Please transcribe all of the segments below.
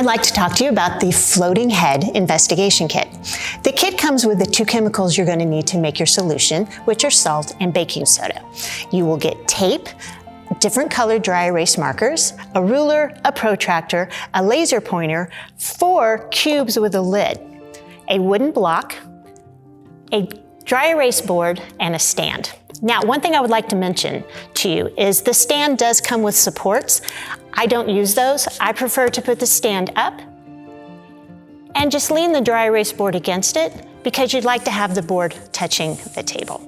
I'd like to talk to you about the Floating Head Investigation Kit. The kit comes with the two chemicals you're going to need to make your solution, which are salt and baking soda. You will get tape, different colored dry erase markers, a ruler, a protractor, a laser pointer, 4 cubes with a lid, a wooden block, a dry erase board, and a stand. Now, one thing I would like to mention to you is the stand does come with supports. I don't use those. I prefer to put the stand up and just lean the dry erase board against it because you'd like to have the board touching the table.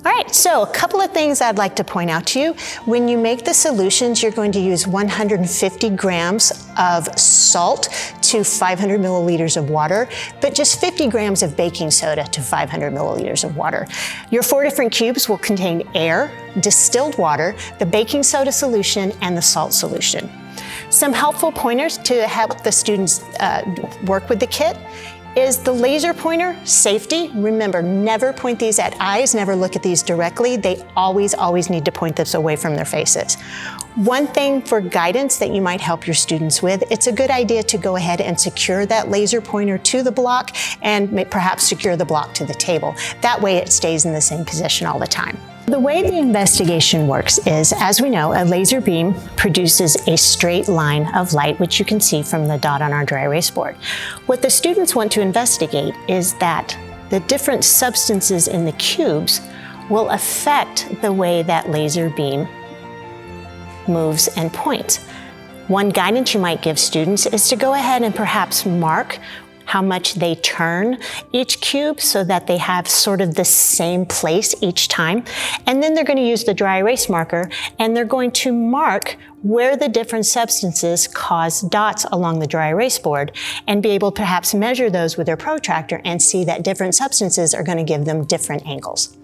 All right, so a couple of things I'd like to point out to you. When you make the solutions, you're going to use 150 grams of salt to 500 milliliters of water, but just 50 grams of baking soda to 500 milliliters of water. Your 4 different cubes will contain air, distilled water, the baking soda solution, and the salt solution. Some helpful pointers to help the students work with the kit is the laser pointer, safety. Remember, never point these at eyes, never look at these directly. They always need to point this away from their faces. One thing for guidance that you might help your students with, it's a good idea to go ahead and secure that laser pointer to the block and perhaps secure the block to the table. That way it stays in the same position all the time. The way the investigation works is, as we know, a laser beam produces a straight line of light, which you can see from the dot on our dry erase board. What the students want to investigate is that the different substances in the cubes will affect the way that laser beam moves and points. One guidance you might give students is to go ahead and perhaps mark how much they turn each cube so that they have sort of the same place each time. And then they're going to use the dry erase marker and they're going to mark where the different substances cause dots along the dry erase board and be able to perhaps measure those with their protractor and see that different substances are going to give them different angles.